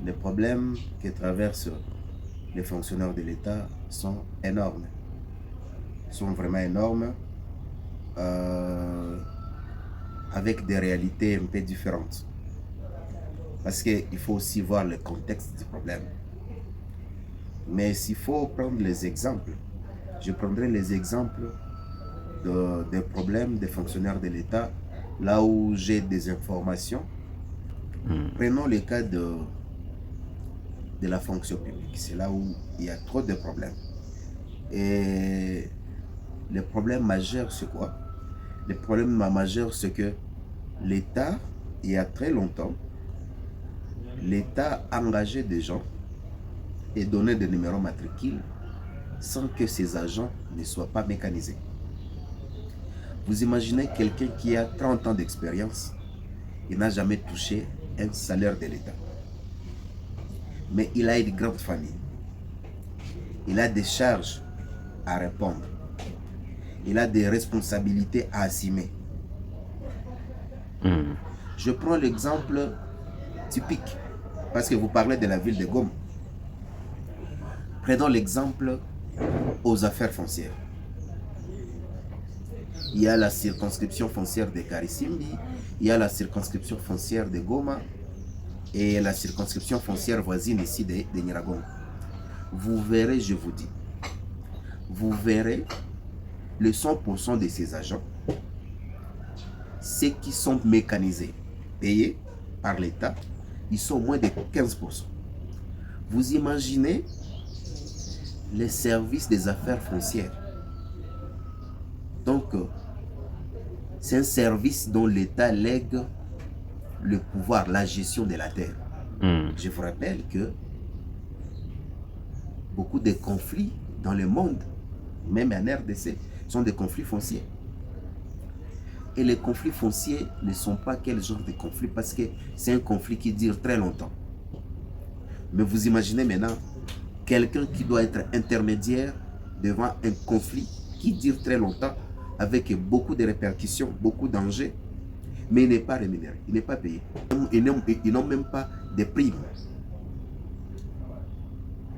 les problèmes que traversent les fonctionnaires de l'État sont énormes, sont vraiment énormes, avec des réalités un peu différentes. Parce qu'il faut aussi voir le contexte du problème. Mais s'il faut prendre les exemples, je prendrai les exemples des problèmes des fonctionnaires de l'État, là où j'ai des informations. Prenons le cas de la fonction publique. C'est là où il y a trop de problèmes. Et le problème majeur, c'est quoi? Le problème majeur, c'est que l'État, il y a très longtemps, l'État engageait des gens et donnait des numéros matricules sans que ces agents ne soient pas mécanisés. Vous imaginez quelqu'un qui a 30 ans d'expérience, il n'a jamais touché un salaire de l'État. Mais il a une grande famille. Il a des charges à répondre. Il a des responsabilités à assumer. Je prends l'exemple typique, parce que vous parlez de la ville de Goma. Prenons l'exemple aux affaires foncières. Il y a la circonscription foncière de Karisimbi, il y a la circonscription foncière de Goma et la circonscription foncière voisine ici de Nyiragongo. Vous verrez, je vous dis, vous verrez le 100% de ces agents, ceux qui sont mécanisés, payés par l'État, ils sont moins de 15%. Vous imaginez les services des affaires foncières. Donc, c'est un service dont l'État lègue le pouvoir, la gestion de la terre. Je vous rappelle que beaucoup de conflits dans le monde, même en RDC, sont des conflits fonciers. Et les conflits fonciers ne sont pas quel genre de conflit, parce que c'est un conflit qui dure très longtemps. Mais vous imaginez maintenant quelqu'un qui doit être intermédiaire devant un conflit qui dure très longtemps, avec beaucoup de répercussions, beaucoup d'enjeux, mais il n'est pas rémunéré, il n'est pas payé. Ils n'ont même pas de primes.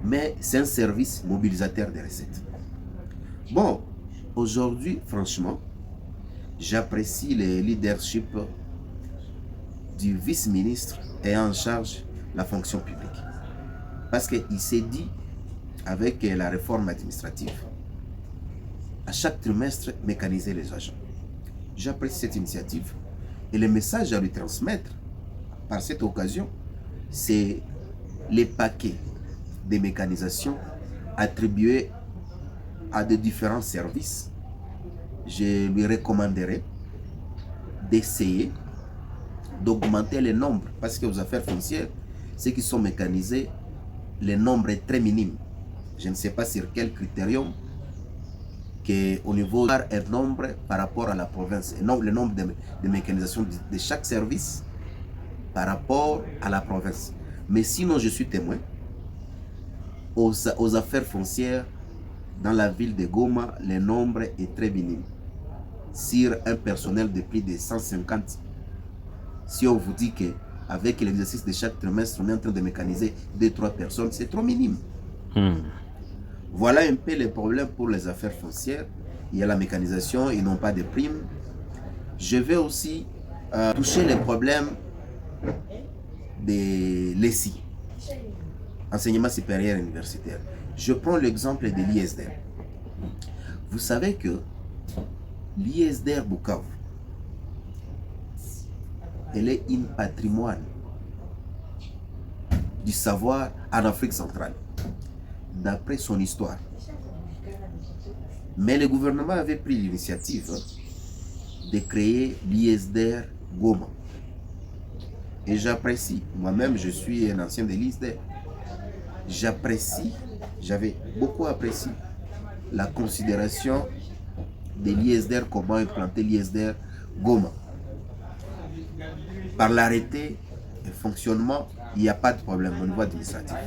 Mais c'est un service mobilisateur des recettes. Bon, aujourd'hui, franchement, j'apprécie le leadership du vice-ministre ayant en charge la fonction publique. Parce qu'il s'est dit, avec la réforme administrative, à chaque trimestre, mécaniser les agents. J'apprécie cette initiative. Et le message à lui transmettre, par cette occasion, c'est les paquets de mécanisation attribués à de différents services. Je lui recommanderais d'essayer d'augmenter le nombre, parce que aux affaires foncières, ceux qui sont mécanisés, le nombre est très minime. Je ne sais pas sur quel critérium, qu'au niveau un nombre par rapport à la province, et non le nombre de mécanisation de chaque service par rapport à la province. Mais sinon, je suis témoin, aux affaires foncières, dans la ville de Goma, le nombre est très minime. Sur un personnel de plus de 150, si on vous dit qu'avec l'exercice de chaque trimestre, on est en train de mécaniser 2-3 personnes, c'est trop minime. Voilà un peu les problèmes pour les affaires foncières. Il y a la mécanisation, ils n'ont pas de primes. Je vais aussi toucher les problèmes de l'ESI, enseignement supérieur universitaire. Je prends l'exemple de l'ISDR. Vous savez que l'ISDR Bukavu, elle est un patrimoine du savoir en Afrique centrale, d'après son histoire. Mais le gouvernement avait pris l'initiative de créer l'ISDR Goma. Et j'apprécie, moi-même je suis un ancien de l'ISDR, j'avais beaucoup apprécié la considération de l'ISDR, comment implanter l'ISDR Goma. Par l'arrêté et fonctionnement, il n'y a pas de problème au niveau administratif.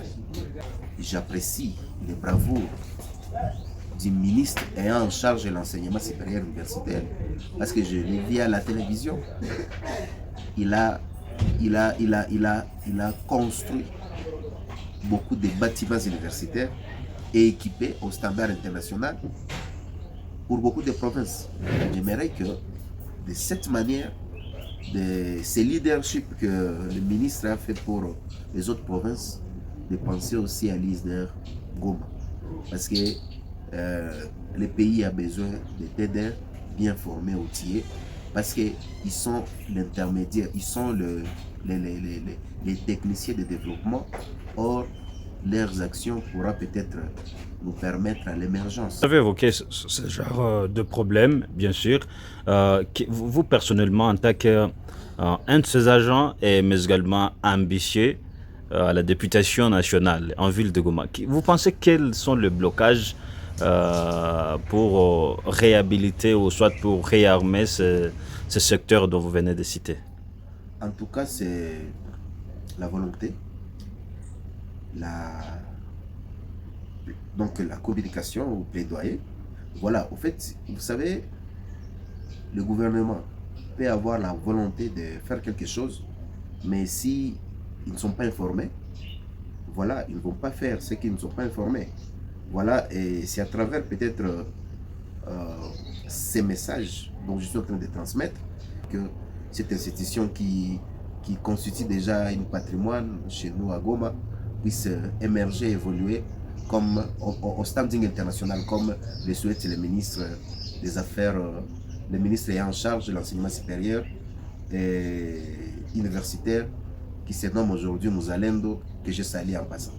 J'apprécie les bravoures du ministre ayant en charge de l'enseignement supérieur universitaire, parce que je l'ai vu à la télévision. Il a construit beaucoup de bâtiments universitaires et équipés au standard international pour beaucoup de provinces. J'aimerais que de cette manière, de ce leadership que le ministre a fait pour les autres provinces, de penser aussi à l'ISDER Goma. Parce que le pays a besoin de TEDER bien formés, outillés, parce qu'ils sont l'intermédiaire, ils sont les techniciens de développement. Or, leurs actions pourra peut-être nous permettre à l'émergence. Vous avez évoqué ce genre de problème, bien sûr. Vous, personnellement, en tant qu'un de ces agents, mais également ambitieux à la députation nationale en ville de Goma, vous pensez quels sont les blocages pour réhabiliter ou soit pour réarmer ce secteur dont vous venez de citer? En tout cas, c'est la volonté, donc la communication ou plaidoyer. Voilà, au fait, vous savez, le gouvernement peut avoir la volonté de faire quelque chose, mais si ils ne sont pas informés, voilà, ils ne vont pas faire ce qu'ils ne sont pas informés. Voilà, et c'est à travers peut-être ces messages dont je suis en train de transmettre que cette institution qui constitue déjà un patrimoine chez nous à Goma puisse émerger, évoluer comme au standing international, comme le souhaite le ministre des Affaires, le ministre ayant en charge de l'enseignement supérieur et universitaire, qui se nomme aujourd'hui Muzalendo, que je salue en passant.